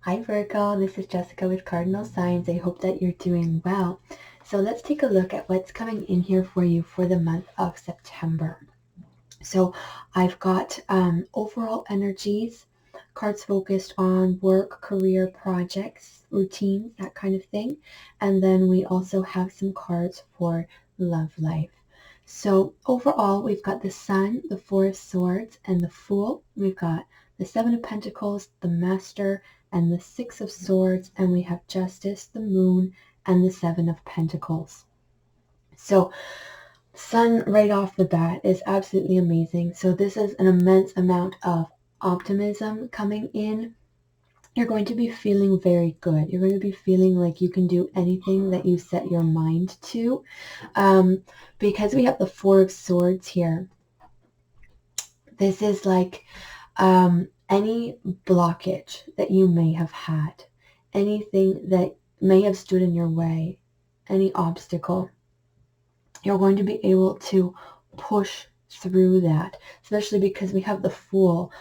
Hi Virgo, this is Jessica with Cardinal Signs. I hope that you're doing well. So let's take a look at what's coming in here for you for the month of September. So I've got overall energies, cards focused on work, career, projects, routines, that kind of thing. And then we also have some cards for love life. So overall, we've got the Sun, the Four of Swords, and the Fool. We've got the Seven of Pentacles, the Master, and the Six of Swords, and we have Justice, the Moon, and the Seven of Pentacles. So Sun right off the bat is absolutely amazing. So this is an immense amount of optimism coming in. You're going to be feeling very good. You're going to be feeling like you can do anything that you set your mind to. Because we have the Four of Swords here, this is like any blockage that you may have had, anything that may have stood in your way, any obstacle, you're going to be able to push through that, especially because we have the Fool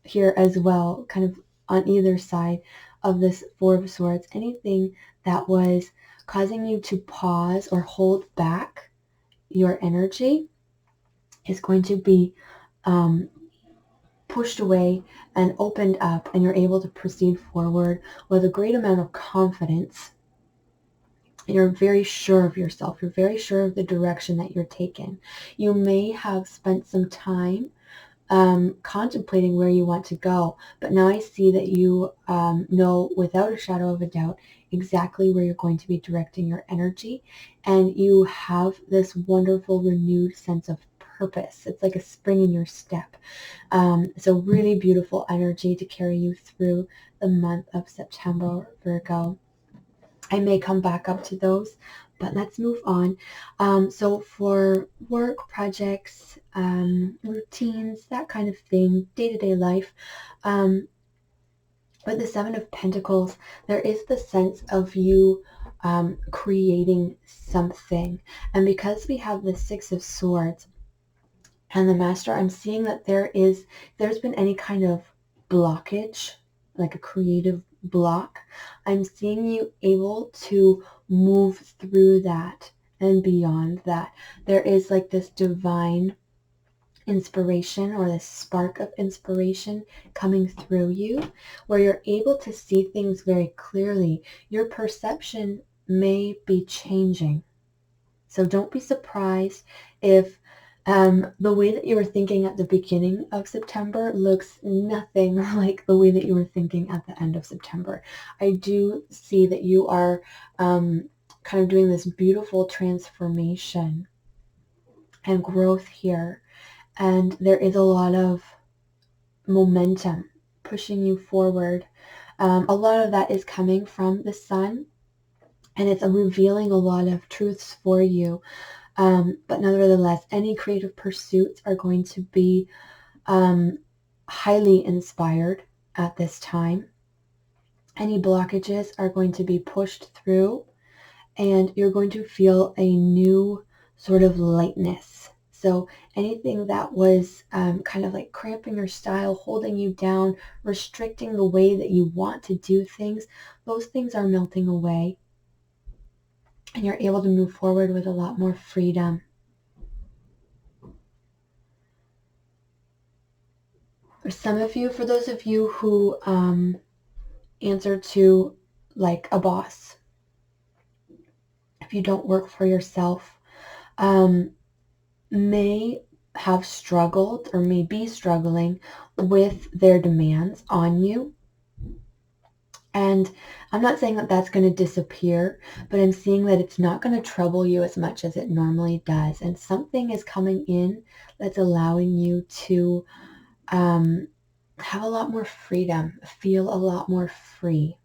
here as well, kind of on either side of this Four of Swords. Anything that was causing you to pause or hold back your energy is going to be pushed away and opened up, and you're able to proceed forward with a great amount of confidence. You're very sure of yourself. You're very sure of the direction that you're taking. You may have spent some time contemplating where you want to go, but now I see that you know without a shadow of a doubt exactly where you're going to be directing your energy, and you have this wonderful renewed sense of purpose. It's like a spring in your step. So really beautiful energy to carry you through the month of September, Virgo. I may come back up to those, but let's move on. So for work, projects, routines, that kind of thing, day-to-day life, with the Seven of Pentacles, there is the sense of you creating something. And because we have the Six of Swords and the Master, I'm seeing that there's been any kind of blockage, like a creative block, I'm seeing you able to move through that and beyond that. There is like this divine inspiration or this spark of inspiration coming through you where you're able to see things very clearly. Your perception may be changing. So don't be surprised if the way that you were thinking at the beginning of September looks nothing like the way that you were thinking at the end of September. I do see that you are kind of doing this beautiful transformation and growth here. And there is a lot of momentum pushing you forward. A lot of that is coming from the Sun, and it's revealing a lot of truths for you. But nevertheless, any creative pursuits are going to be highly inspired at this time. Any blockages are going to be pushed through, and you're going to feel a new sort of lightness. So anything that was kind of like cramping your style, holding you down, restricting the way that you want to do things, those things are melting away. And you're able to move forward with a lot more freedom. For some of you, for those of you who answer to like a boss, if you don't work for yourself, may have struggled or may be struggling with their demands on you. And I'm not saying that that's going to disappear, but I'm seeing that it's not going to trouble you as much as it normally does. And something is coming in that's allowing you to have a lot more freedom, feel a lot more free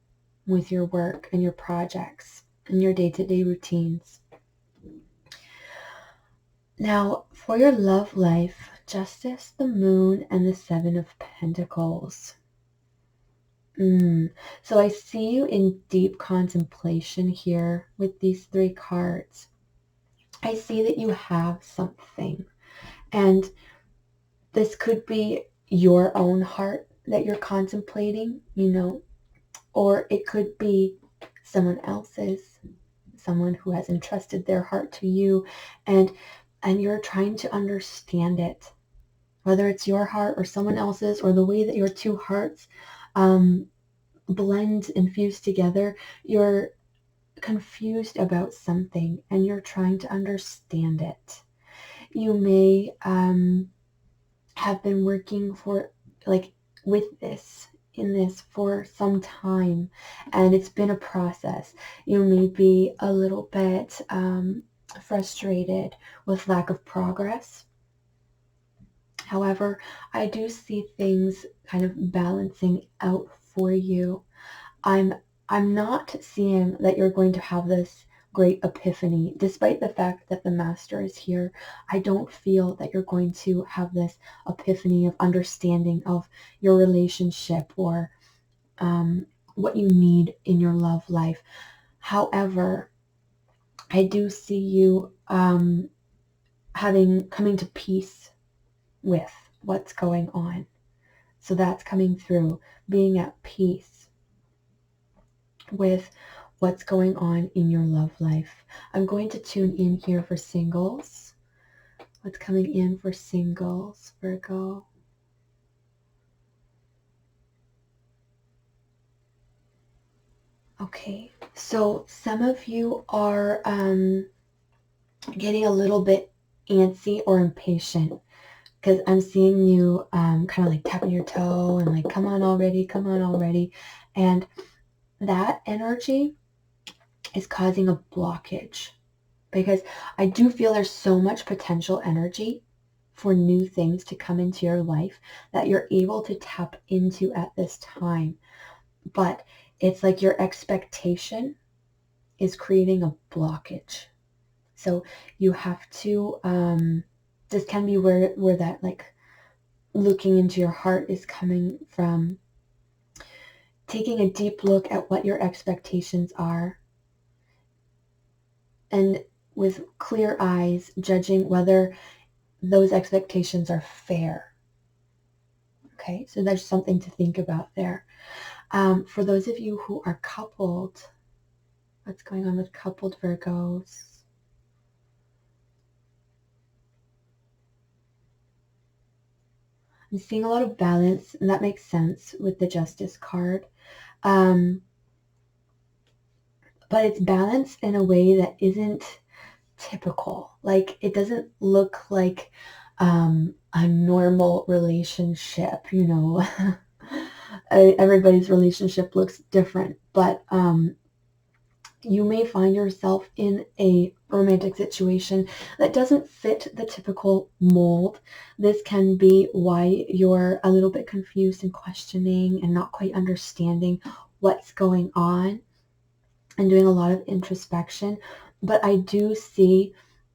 with your work and your projects and your day-to-day routines. Now, for your love life, Justice, the Moon, and the Seven of Pentacles. So I see you in deep contemplation here with these three cards. I see that you have something, and this could be your own heart that you're contemplating, you know, or it could be someone else's, someone who has entrusted their heart to you, and you're trying to understand it, whether it's your heart or someone else's, or the way that your two hearts blend and fuse together. You're confused about something and you're trying to understand it. You may have been working for with this in this for some time, and it's been a process. You may be a little bit frustrated with lack of progress. However, I do see things kind of balancing out for you. I'm not seeing that you're going to have this great epiphany, despite the fact that the Master is here. I don't feel that you're going to have this epiphany of understanding of your relationship or what you need in your love life. However, I do see you coming to peace with what's going on. So that's coming through, being at peace with what's going on in your love life. I'm going to tune in here for singles. What's coming in for singles, Virgo? Okay, so some of you are getting a little bit antsy or impatient, because I'm seeing you kind of like tapping your toe and like, come on already, come on already. And that energy is causing a blockage, because I do feel there's so much potential energy for new things to come into your life that you're able to tap into at this time. But it's like your expectation is creating a blockage. So you have to, this can be where that like looking into your heart is coming from, taking a deep look at what your expectations are, and with clear eyes judging whether those expectations are fair. Okay, so there's something to think about there. For those of you who are coupled, what's going on with coupled Virgos? I'm seeing a lot of balance, and that makes sense with the Justice card. But it's balanced in a way that isn't typical. Like, it doesn't look like a normal relationship, you know. Everybody's relationship looks different, but you may find yourself in a romantic situation that doesn't fit the typical mold. This can be why you're a little bit confused and questioning and not quite understanding what's going on and doing a lot of introspection. But I do see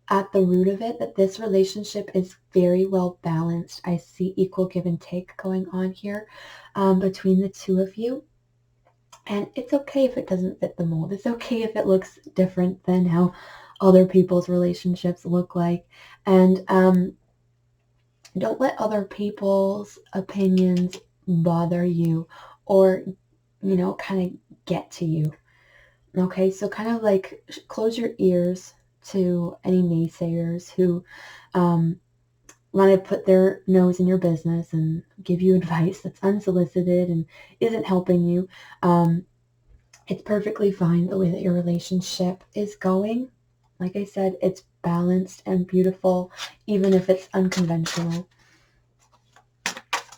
at the root of it that this relationship is very well balanced. I see equal give and take going on here between the two of you. And it's okay if it doesn't fit the mold. It's okay if it looks different than how other people's relationships look like. And don't let other people's opinions bother you or, you know, kind of get to you. Okay, so kind of like close your ears to any naysayers who want to put their nose in your business and give you advice that's unsolicited and isn't helping you. It's perfectly fine the way that your relationship is going. Like I said, it's balanced and beautiful, even if it's unconventional.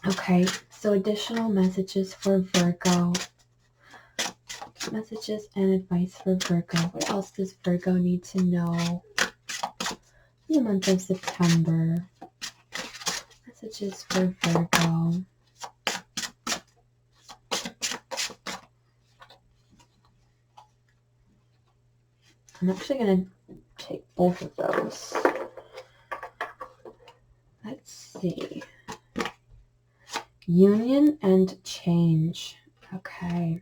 Okay, so additional messages for Virgo. Messages and advice for Virgo. What else does Virgo need to know in the month of September? Messages for Virgo. I'm actually going to take both of those. Let's see. Union and change. Okay.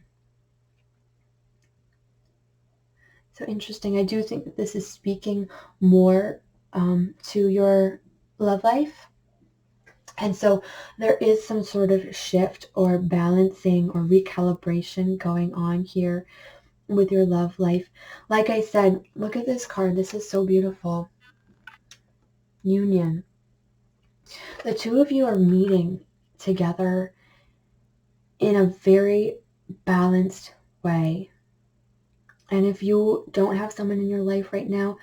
So interesting. I do think that this is speaking more to your love life. And so there is some sort of shift or balancing or recalibration going on here with your love life. Like I said, look at this card. This is so beautiful. Union. The two of you are meeting together in a very balanced way. And if you don't have someone in your life right now,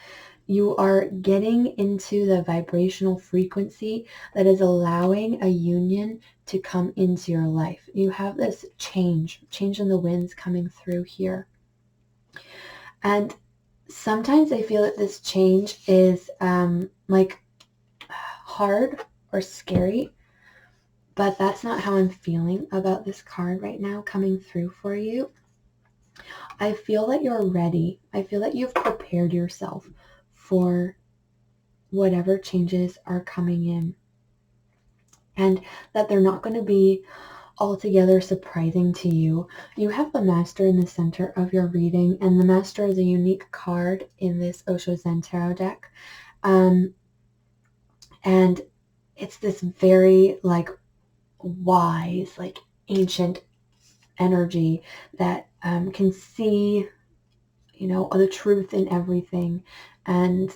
you are getting into the vibrational frequency that is allowing a union to come into your life. You have this change in the winds coming through here. And sometimes I feel that this change is like hard or scary, but that's not how I'm feeling about this card right now coming through for you. I feel that you're ready. I feel that you've prepared yourself for whatever changes are coming in, and that they're not going to be altogether surprising to you. You have the Master in the center of your reading, and the Master is a unique card in this Osho Zen Tarot deck. And it's this very like wise, like ancient energy that can see, you know, the truth in everything, and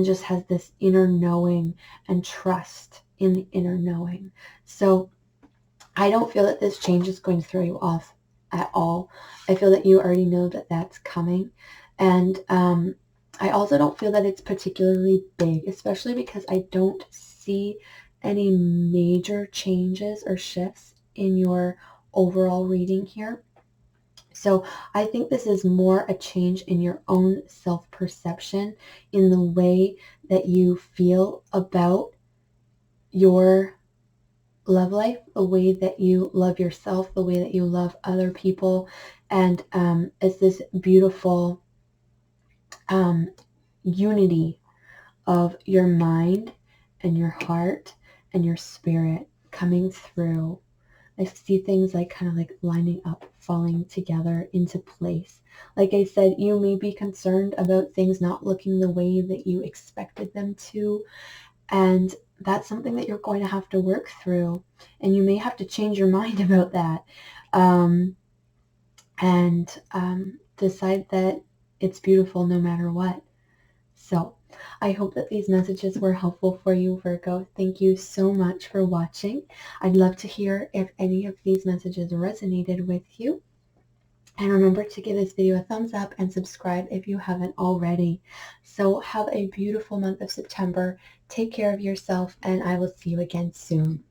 just has this inner knowing and trust in the inner knowing. So I don't feel that this change is going to throw you off at all. I feel that you already know that that's coming. And I also don't feel that it's particularly big, especially because I don't see any major changes or shifts in your overall reading here. So I think this is more a change in your own self-perception, in the way that you feel about your love life, the way that you love yourself, the way that you love other people. And it's this beautiful unity of your mind and your heart and your spirit coming through. I see things like kind of like lining up, falling together into place. Like I said, you may be concerned about things not looking the way that you expected them to. And that's something that you're going to have to work through. And you may have to change your mind about that. And decide that it's beautiful no matter what. So I hope that these messages were helpful for you, Virgo. Thank you so much for watching. I'd love to hear if any of these messages resonated with you. And remember to give this video a thumbs up and subscribe if you haven't already. So have a beautiful month of September. Take care of yourself, and I will see you again soon.